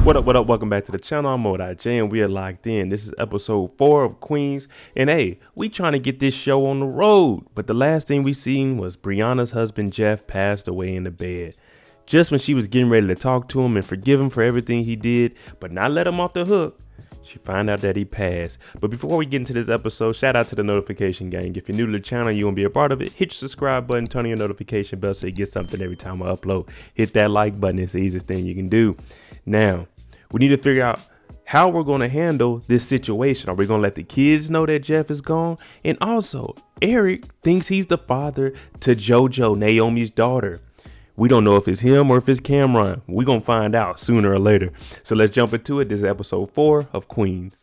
What up? Welcome back to the channel. I'm J and we are locked in. This is episode 4 of Queens. And hey, we trying to get this show on the road. But the last thing we seen was Brianna's husband Jeff passed away in the bed. Just when she was getting ready to talk to him and forgive him for everything he did, but not let him off the hook, she found out that he passed. But before we get into this episode, shout out to the notification gang. If you're new to the channel, you want to be a part of it, hit your subscribe button, turn on your notification bell so you get something every time I upload. Hit that like button. It's the easiest thing you can do. Now, we need to figure out how we're going to handle this situation. Are we going to let the kids know that Jeff is gone? And also, Eric thinks he's the father to Jojo, Naomi's daughter. We don't know if it's him or if it's Cameron. We're going to find out sooner or later. So let's jump into it. This is episode 4 of Queens.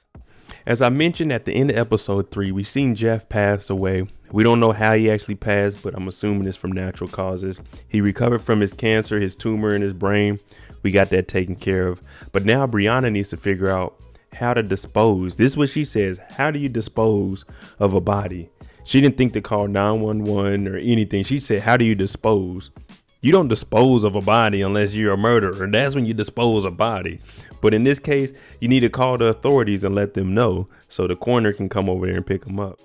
As I mentioned at the end of episode 3, we've seen Jeff pass away. We don't know how he actually passed, but I'm assuming it's from natural causes. He recovered from his cancer, his tumor in his brain. We got that taken care of. But now Brianna needs to figure out how to dispose. This is what she says. How do you dispose of a body? She didn't think to call 911 or anything. She said, how do you dispose? You don't dispose of a body unless you're a murderer. That's when you dispose of a body. But in this case, you need to call the authorities and let them know so the coroner can come over there and pick them up.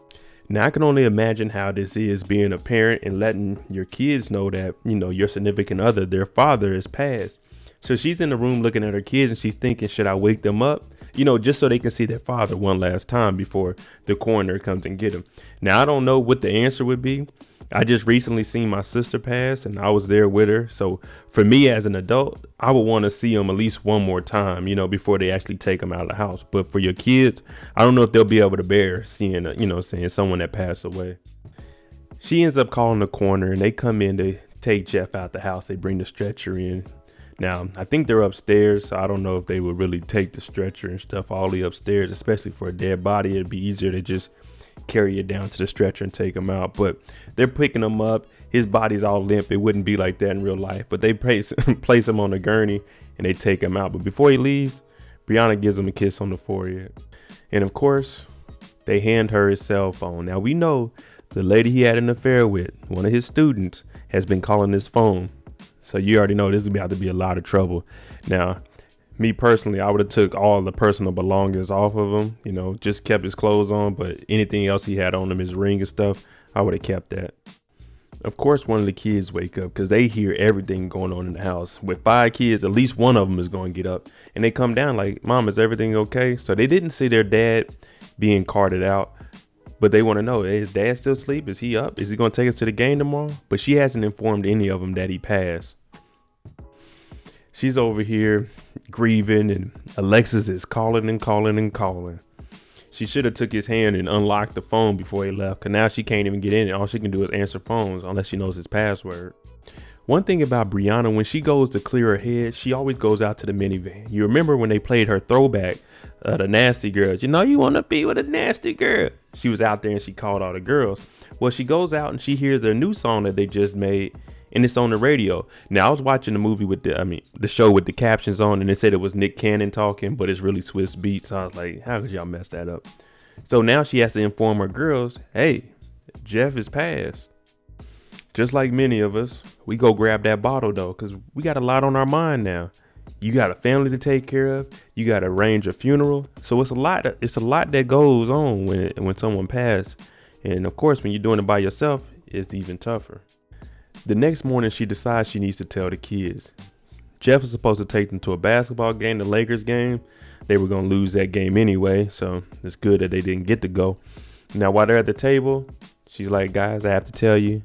Now, I can only imagine how this is being a parent and letting your kids know that, your significant other, their father is passed. So she's in the room looking at her kids and she's thinking, should I wake them up? Just so they can see their father one last time before the coroner comes and get him. Now, I don't know what the answer would be. I just recently seen my sister pass and I was there with her. So for me as an adult, I would want to see them at least one more time, before they actually take them out of the house. But for your kids, I don't know if they'll be able to bear seeing, seeing someone that passed away. She ends up calling the coroner and they come in to take Jeff out the house. They bring the stretcher in. Now, I think they're upstairs, so I don't know if they would really take the stretcher and stuff all the way upstairs, especially for a dead body. It'd be easier to just carry it down to the stretcher and take him out. But they're picking him up. His body's all limp. It wouldn't be like that in real life. But they place him on a gurney and they take him out. But before he leaves, Brianna gives him a kiss on the forehead. And of course, they hand her his cell phone. Now, we know the lady he had an affair with, one of his students, has been calling his phone. So you already know this is about to be a lot of trouble. Now, me personally, I would have took all the personal belongings off of him, just kept his clothes on. But anything else he had on him, his ring and stuff, I would have kept that. Of course, one of the kids wake up because they hear everything going on in the house. With 5 kids, at least one of them is going to get up. And they come down like, Mom, is everything okay? So they didn't see their dad being carted out. But they want to know, is dad still asleep? Is he up? Is he going to take us to the game tomorrow? But she hasn't informed any of them that he passed. She's over here grieving and Alexis is calling and calling and calling. She should have took his hand and unlocked the phone before he left, because now she can't even get in it. All she can do is answer phones unless she knows his password. One thing about Brianna, when she goes to clear her head, she always goes out to the minivan. You remember when they played her throwback, the Nasty Girls. You want to be with a nasty girl. She was out there and she called all the girls. Well, she goes out and she hears their new song that they just made. And it's on the radio. Now, I was watching the movie the show with the captions on, and they said it was Nick Cannon talking, but it's really Swiss Beats. So I was like, how could y'all mess that up? So now she has to inform her girls, hey, Jeff is passed. Just like many of us, we go grab that bottle though, because we got a lot on our mind now. You got a family to take care of. You got to arrange a funeral. So it's a lot that goes on when someone passes. And of course, when you're doing it by yourself, it's even tougher. The next morning, she decides she needs to tell the kids. Jeff was supposed to take them to a basketball game, the Lakers game. They were going to lose that game anyway, so it's good that they didn't get to go. Now, while they're at the table, she's like, guys, I have to tell you,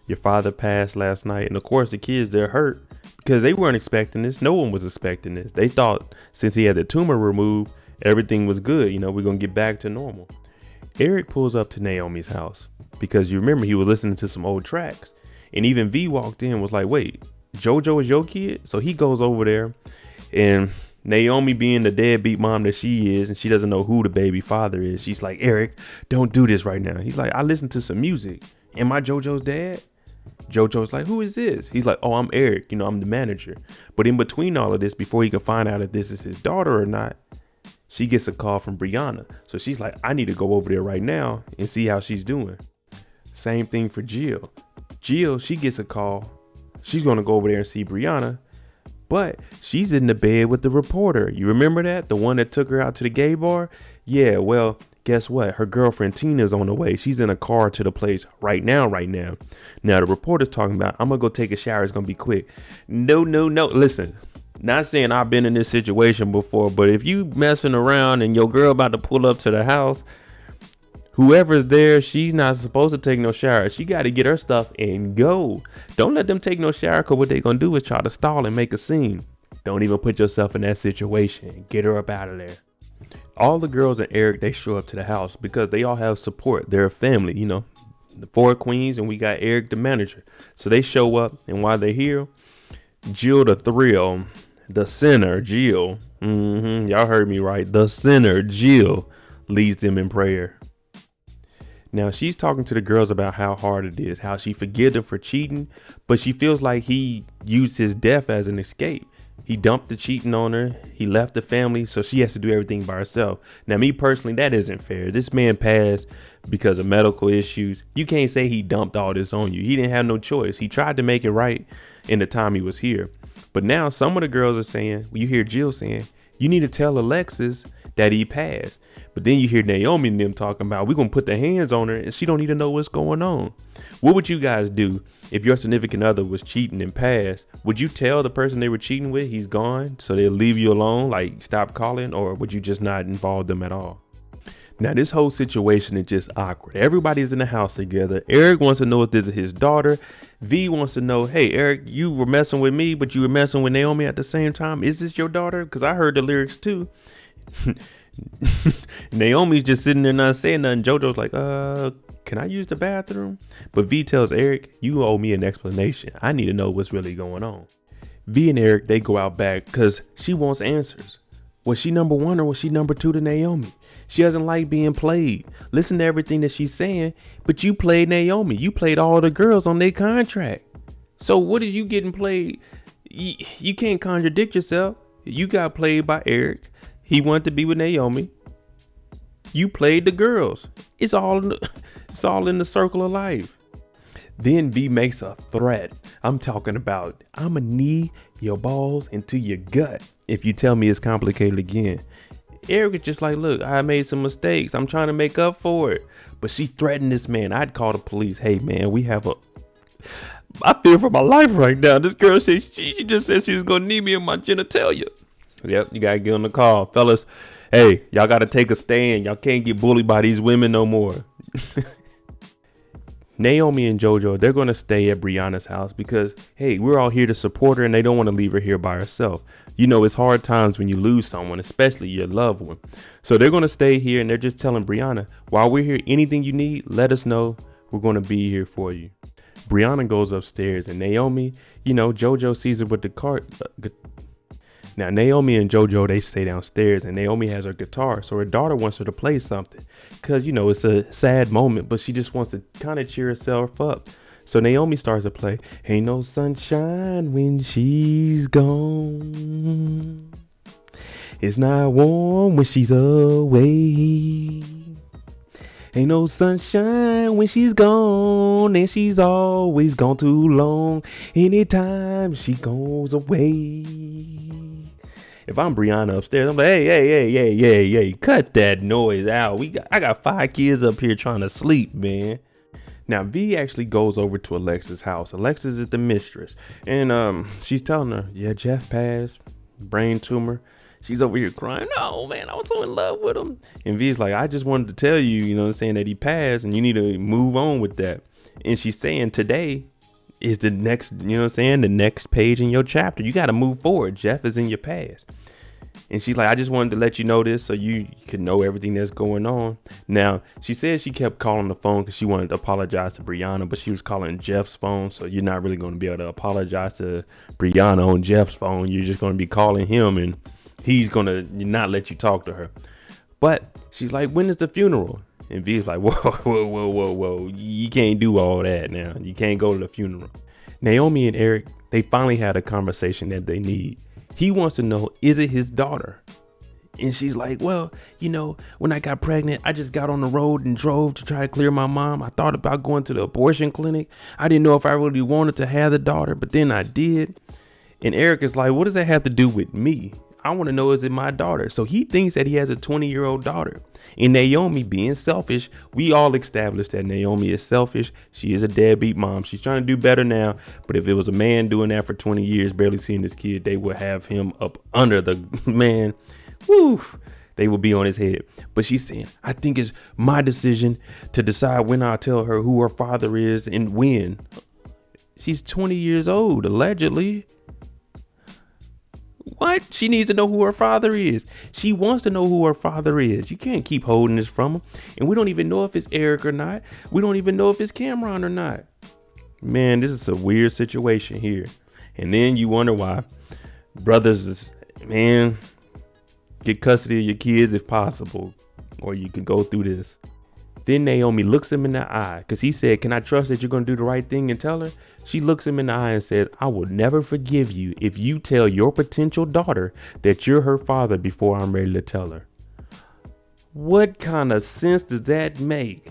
your father passed last night. And of course, the kids, they're hurt because they weren't expecting this. No one was expecting this. They thought since he had the tumor removed, everything was good. We're going to get back to normal. Eric pulls up to Naomi's house because you remember he was listening to some old tracks. And even V walked in and was like, wait, Jojo is your kid? So he goes over there, and Naomi, being the deadbeat mom that she is, and she doesn't know who the baby father is, she's like, Eric, don't do this right now. He's like, I listened to some music. Am I Jojo's dad? Jojo's like, who is this? He's like, oh, I'm Eric. I'm the manager. But in between all of this, before he can find out if this is his daughter or not, she gets a call from Brianna. So she's like, I need to go over there right now and see how she's doing. Same thing for Jill. Jill, she gets a call. She's going to go over there and see Brianna. But she's in the bed with the reporter. You remember that? The one that took her out to the gay bar? Yeah, well, guess what? Her girlfriend Tina's on the way. She's in a car to the place right now. Now the reporter's talking about, I'm going to go take a shower. It's going to be quick. No. Listen, not saying I've been in this situation before, but if you messing around and your girl about to pull up to the house, whoever's there, she's not supposed to take no shower. She got to get her stuff and go. Don't let them take no shower, because what they going to do is try to stall and make a scene. Don't even put yourself in that situation. Get her up out of there. All the girls and Eric, they show up to the house because they all have support. They're a family, you know, the 4 queens, and we got Eric, the manager. So they show up, and while they're here, Jill the Thrill, the sinner, Jill. Y'all heard me right. The sinner, Jill, leads them in prayer. Now, she's talking to the girls about how hard it is, how she forgives him for cheating, but she feels like he used his death as an escape. He dumped the cheating on her. He left the family, so she has to do everything by herself. Now, me personally, that isn't fair. This man passed because of medical issues. You can't say he dumped all this on you. He didn't have no choice. He tried to make it right in the time he was here. But now some of the girls are saying, you hear Jill saying, you need to tell Alexis that he passed. But then you hear Naomi and them talking about, we're going to put the hands on her and she don't need to know what's going on. What would you guys do if your significant other was cheating and passed? Would you tell the person they were cheating with he's gone so they'll leave you alone, like stop calling, or would you just not involve them at all? Now, this whole situation is just awkward. Everybody's in the house together. Eric wants to know if this is his daughter. V wants to know, hey, Eric, you were messing with me, but you were messing with Naomi at the same time. Is this your daughter? Because I heard the lyrics too. Naomi's just sitting there not saying nothing. Jojo's like, can I use the bathroom? But V tells Eric, you owe me an explanation. I need to know what's really going on. V and Eric, they go out back because she wants answers. Was she number 1 or was she number 2 to Naomi? She doesn't like being played. Listen to everything that she's saying, but you played Naomi. You played all the girls on their contract. So what is you getting played? You can't contradict yourself. You got played by Eric. He wanted to be with Naomi. You played the girls. It's all in the circle of life. Then V makes a threat. I'm talking about, I'ma knee your balls into your gut if you tell me it's complicated again. Eric is just like, look, I made some mistakes. I'm trying to make up for it. But she threatened this man. I'd call the police. Hey, man, I fear for my life right now. This girl said she just said she was going to need me in my genitalia. Yep, you got to get on the call. Fellas, hey, y'all got to take a stand. Y'all can't get bullied by these women no more. Naomi and Jojo, they're going to stay at Brianna's house because, hey, we're all here to support her and they don't want to leave her here by herself. You know, it's hard times when you lose someone, especially your loved one. So they're going to stay here and they're just telling Brianna, while we're here, anything you need, let us know. We're going to be here for you. Brianna goes upstairs and Naomi, Jojo sees her with the cart. Now, Naomi and Jojo, they stay downstairs and Naomi has her guitar. So her daughter wants her to play something because, it's a sad moment, but she just wants to kind of cheer herself up. So Naomi starts to play, ain't no sunshine when she's gone. It's not warm when she's away. Ain't no sunshine when she's gone, and she's always gone too long. Anytime she goes away. If I'm Brianna upstairs, I'm like, hey, cut that noise out. I got 5 kids up here trying to sleep, man. Now, V actually goes over to Alexis' house. Alexis is the mistress. And she's telling her, yeah, Jeff passed, brain tumor. She's over here crying. No, man, I was so in love with him. And V's like, I just wanted to tell you, that he passed and you need to move on with that. And she's saying today is the next, the next page in your chapter. You got to move forward. Jeff is in your past. And she's like, I just wanted to let you know this so you can know everything that's going on. Now, she said she kept calling the phone because she wanted to apologize to Brianna, but she was calling Jeff's phone. So you're not really going to be able to apologize to Brianna on Jeff's phone. You're just going to be calling him and he's going to not let you talk to her. But she's like, when is the funeral? And V's like, whoa. You can't do all that now. You can't go to the funeral. Naomi and Eric, they finally had a conversation that they need. He wants to know, is it his daughter? And she's like, well, when I got pregnant, I just got on the road and drove to try to clear my mom. I thought about going to the abortion clinic. I didn't know if I really wanted to have the daughter, but then I did. And Eric is like, what does that have to do with me? I want to know, is it my daughter? So he thinks that he has a 20-year-old daughter. And Naomi being selfish, we all established that Naomi is selfish. She is a deadbeat mom. She's trying to do better now. But if it was a man doing that for 20 years, barely seeing his kid, they would have him up under the man. Woo. They will be on his head. But she's saying, I think it's my decision to decide when I tell her who her father is and when. She's 20 years old, allegedly. What? She needs to know who her father is. She wants to know who her father is. You can't keep holding this from her. And we don't even know if it's Eric or not. We don't even know if it's Cameron or not. Man, this is a weird situation here. And then you wonder why brothers is, man, get custody of your kids if possible, or you could go through this. Then Naomi looks him in the eye because he said, can I trust that you're going to do the right thing and tell her? She looks him in the eye and says, I will never forgive you if you tell your potential daughter that you're her father before I'm ready to tell her. What kind of sense does that make?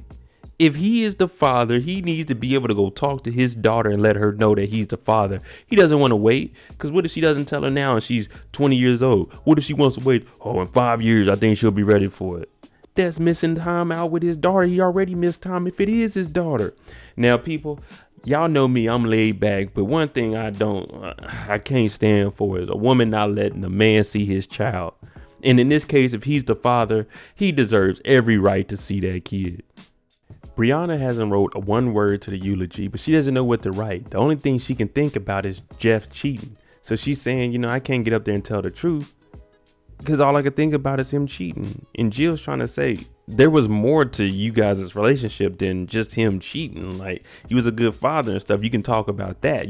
If he is the father, he needs to be able to go talk to his daughter and let her know that he's the father. He doesn't want to wait, because what if she doesn't tell her now and she's 20 years old? What if she wants to wait? Oh, in 5 years, I think she'll be ready for it. That's missing time out with his daughter. He already missed time if it is his daughter. Now, people, y'all know me, I'm laid back, but one thing I can't stand for is a woman not letting a man see his child. And in this case, if he's the father, he deserves every right to see that kid. Brianna hasn't wrote a one word to the eulogy, but she doesn't know what to write. The only thing she can think about is Jeff cheating. So she's saying, I can't get up there and tell the truth because all I could think about is him cheating. And Jill's trying to say there was more to you guys' relationship than just him cheating. Like, he was a good father and stuff. You can talk about that.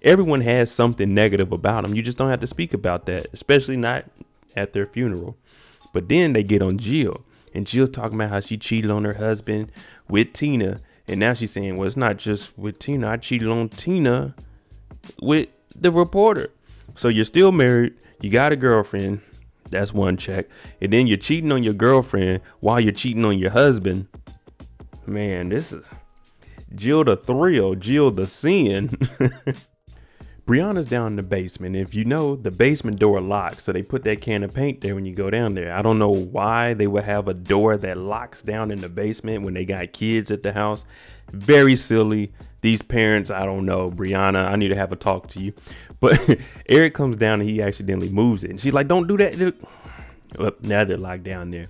Everyone has something negative about him. You just don't have to speak about that, especially not at their funeral. But then they get on Jill, and Jill's talking about how she cheated on her husband with Tina. And now she's saying, well, it's not just with Tina. I cheated on Tina with the reporter. So you're still married. You got a girlfriend. That's one check. And then you're cheating on your girlfriend while you're cheating on your husband. Man, this is Jill the thrill, Jill the sin. Brianna's down in the basement. If you know, the basement door locks, so they put that can of paint there when you go down there. I don't know why they would have a door that locks down in the basement when they got kids at the house. Very silly. These parents, I don't know. Brianna, I need to have a talk to you. But Eric comes down and he accidentally moves it. And she's like, don't do that. Well, now they're locked down there.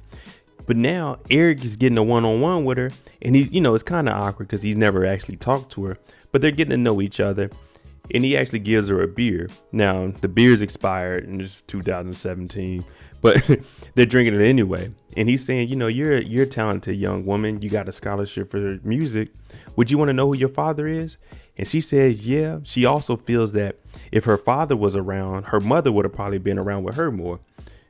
But now Eric is getting a one-on-one with her. And he's, it's kind of awkward because he's never actually talked to her. But they're getting to know each other. And he actually gives her a beer. Now, the beer's expired and it's 2017, but they're drinking it anyway. And he's saying, you're a talented young woman. You got a scholarship for music. Would you want to know who your father is? And she says, yeah. She also feels that if her father was around, her mother would have probably been around with her more.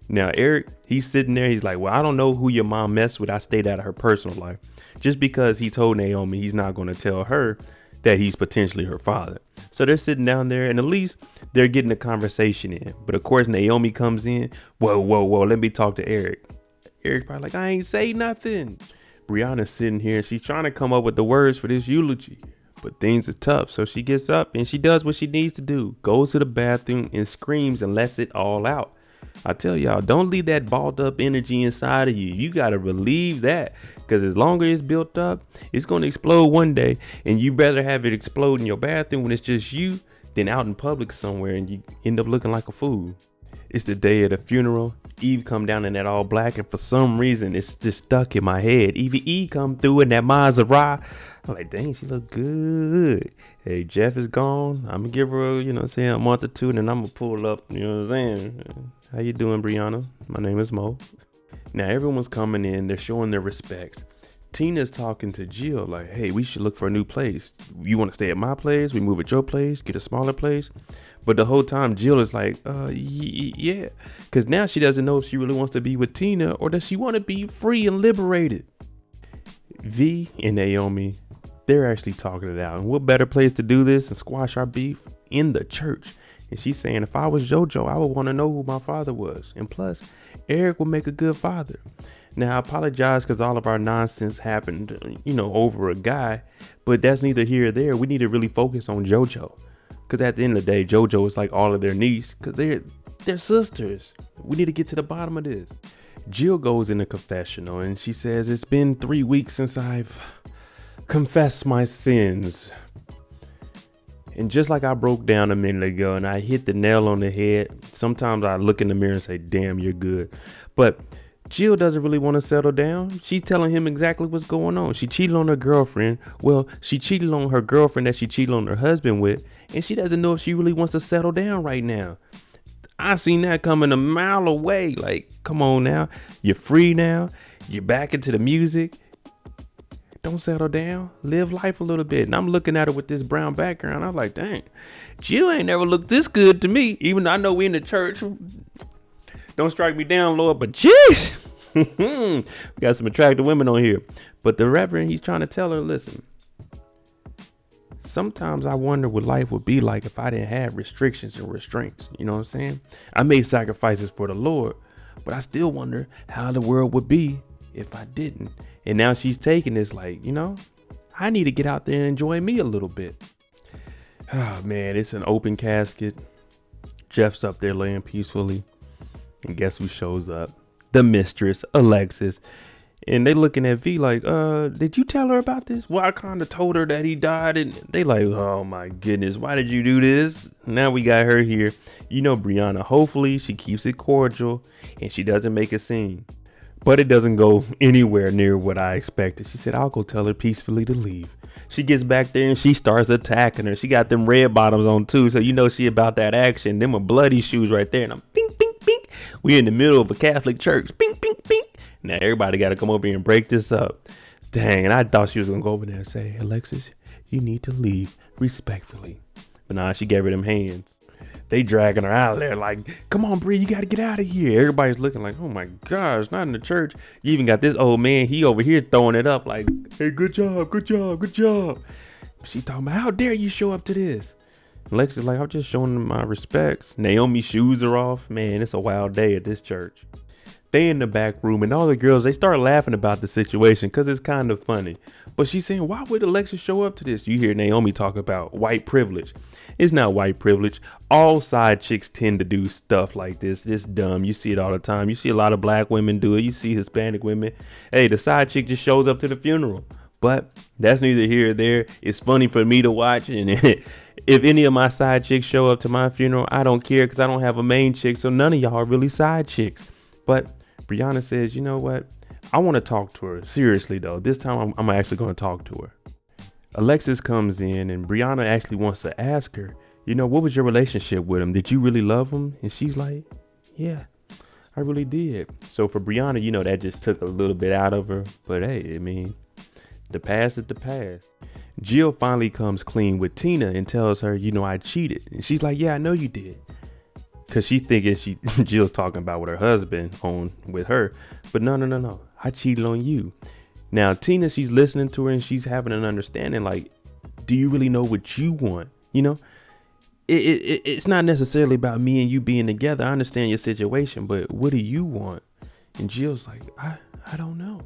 Now, Eric, he's sitting there. He's like, well, I don't know who your mom messed with. I stayed out of her personal life. Just because he told Naomi he's not going to tell her that he's potentially her father. So they're sitting down there and at least they're getting a conversation in. But of course, Naomi comes in. Whoa, let me talk to Eric. Eric probably like, I ain't say nothing. Brianna's sitting here and she's trying to come up with the words for this eulogy. But things are tough. So she gets up and she does what she needs to do. Goes to the bathroom and screams and lets it all out. I tell y'all, don't leave that balled up energy inside of you. You got to relieve that, because as long as it's built up, it's going to explode one day. And you better have it explode in your bathroom when it's just you than out in public somewhere and you end up looking like a fool. It's the day of the funeral. Eve come down in that all black, and for some reason it's just stuck in my head. Evie come through in that Maserati. I'm like, dang, she look good. Hey, Jeff is gone. I'm gonna give her a month or two, and then I'm gonna pull up. You know what I'm saying? How you doing, Brianna? My name is Mo. Now everyone's coming in. They're showing their respects. Tina's talking to Jill like, hey, we should look for a new place. You want to stay at my place? We move at your place, get a smaller place. But the whole time Jill is like, yeah. Because now she doesn't know if she really wants to be with Tina or does she want to be free and liberated. V and Naomi, they're actually talking it out. And what better place to do this and squash our beef in the church? And she's saying, if I was Jojo, I would want to know who my father was. And plus, Eric will make a good father. Now, I apologize because all of our nonsense happened, over a guy. But that's neither here or there. We need to really focus on Jojo. Because at the end of the day, Jojo is like all of their niece because they're sisters. We need to get to the bottom of this. Jill goes in the confessional and she says, it's been 3 weeks since I've confessed my sins. And just like I broke down a minute ago and I hit the nail on the head, sometimes I look in the mirror and say, damn, you're good. But Jill doesn't really want to settle down. She's telling him exactly what's going on. She cheated on her girlfriend. Well, she cheated on her girlfriend that she cheated on her husband with. And she doesn't know if she really wants to settle down right now. I seen that coming a mile away. Like, come on now. You're free now. You're back into the music. Don't settle down. Live life a little bit. And I'm looking at her with this brown background. I'm like, dang, Jill ain't never looked this good to me. Even though I know we in the church. Don't strike me down, Lord, but jeez. We got some attractive women on here. But the Reverend, he's trying to tell her, listen, sometimes I wonder what life would be like if I didn't have restrictions and restraints. You know what I'm saying? I made sacrifices for the Lord, but I still wonder how the world would be if I didn't. And now she's taking this like, you know, I need to get out there and enjoy me a little bit. Oh, man, it's an open casket. Jeff's up there laying peacefully. And guess who shows up? The mistress, Alexis. And they looking at V like, did you tell her about this? Well, I kind of told her that he died. And they like, oh my goodness, why did you do this? Now we got her here. You know, Brianna, hopefully she keeps it cordial and she doesn't make a scene. But it doesn't go anywhere near what I expected. She said, I'll go tell her peacefully to leave. She gets back there and she starts attacking her. She got them red bottoms on too. So you know she about that action. Them are bloody shoes right there. And I'm pink, pink, pink. We in the middle of a Catholic church. Pink, pink, pink. Now everybody got to come over here and break this up. Dang, and I thought she was going to go over there and say, Alexis, you need to leave respectfully. But nah, she gave her them hands. They dragging her out of there like, come on, Bree, you got to get out of here. Everybody's looking like, oh my gosh, not in the church. You even got this old man, he over here throwing it up like, hey, good job, good job, good job. She talking about, how dare you show up to this? Alexis like, I'm just showing them my respects. Naomi's shoes are off. Man, it's a wild day at this church. They in the back room and all the girls, they start laughing about the situation because it's kind of funny. But she's saying, why would Alexis show up to this? You hear Naomi talk about white privilege. It's not white privilege. All side chicks tend to do stuff like this. It's dumb. You see it all the time. You see a lot of black women do it. You see Hispanic women. Hey, the side chick just shows up to the funeral. But that's neither here or there. It's funny for me to watch. And if any of my side chicks show up to my funeral, I don't care because I don't have a main chick. So none of y'all are really side chicks. But Brianna says, you know what? I want to talk to her. Seriously, though. This time I'm actually going to talk to her. Alexis comes in and Brianna actually wants to ask her, you know, what was your relationship with him? Did you really love him? And she's like, yeah, I really did. So for Brianna, you know, that just took a little bit out of her. But hey, I mean, the past is the past. Jill finally comes clean with Tina and tells her, you know, I cheated. And she's like, yeah, I know you did. Because she's thinking Jill's talking about with her husband on with her. But no. I cheated on you. Now, Tina, she's listening to her and she's having an understanding. Like, do you really know what you want? You know, it's not necessarily about me and you being together. I understand your situation, but what do you want? And Jill's like, I don't know.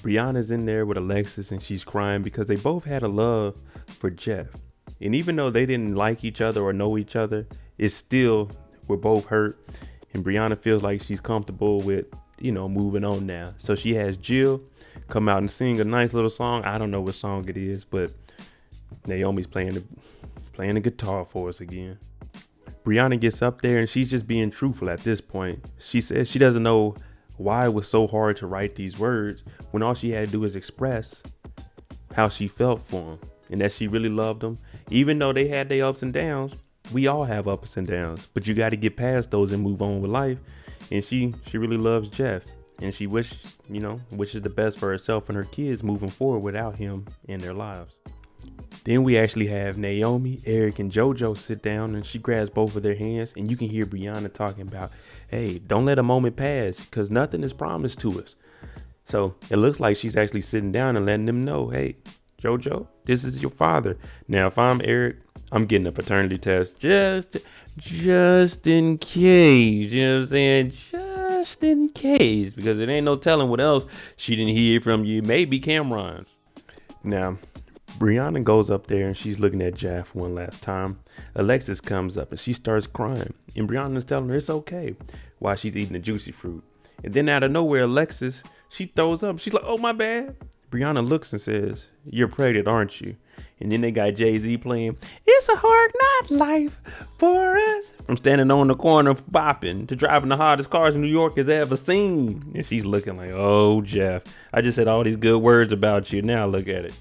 Brianna's in there with Alexis and she's crying because they both had a love for Jeff. And even though they didn't like each other or know each other, it's still, we're both hurt. And Brianna feels like she's comfortable with, you know, moving on now. So she has Jill come out and sing a nice little song. I don't know what song it is, but Naomi's playing the guitar for us again. Brianna gets up there and she's just being truthful at this point. She says she doesn't know why it was so hard to write these words when all she had to do was express how she felt for him and that she really loved him. Even though they had their ups and downs, we all have ups and downs, but you got to get past those and move on with life. And she really loves Jeff and she wishes the best for herself and her kids moving forward without him in their lives. Then we actually have Naomi, Eric, and Jojo sit down and she grabs both of their hands and you can hear Brianna talking about, hey, don't let a moment pass because nothing is promised to us. So it looks like she's actually sitting down and letting them know, hey, Jojo, this is your father. Now, if I'm Eric, I'm getting a paternity test just in case, you know what I'm saying? Just in case, because it ain't no telling what else she didn't hear from you. Maybe Cameron's. Now, Brianna goes up there and she's looking at Jeff one last time. Alexis comes up and she starts crying. And Brianna's telling her it's okay while she's eating the juicy fruit. And then out of nowhere, Alexis, she throws up. She's like, oh, my bad. Brianna looks and says, you're pregnant, aren't you? And then they got Jay-Z playing, it's a hard knock life for us. From standing on the corner bopping to driving the hardest cars New York has ever seen. And she's looking like, oh, Jeff, I just said all these good words about you. Now look at it.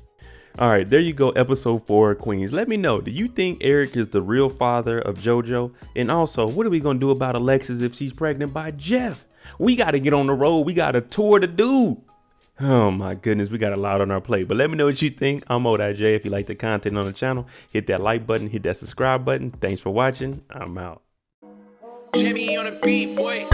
All right, there you go, episode 4 of Queens. Let me know, do you think Eric is the real father of Jojo? And also, what are we going to do about Alexis if she's pregnant by Jeff? We got to get on the road. We got to tour the dude. Oh my goodness, we got a lot on our plate. But let me know what you think. I'm O.J. If you like the content on the channel, hit that like button, hit that subscribe button. Thanks for watching. I'm out. Jimmy on the beat, boy.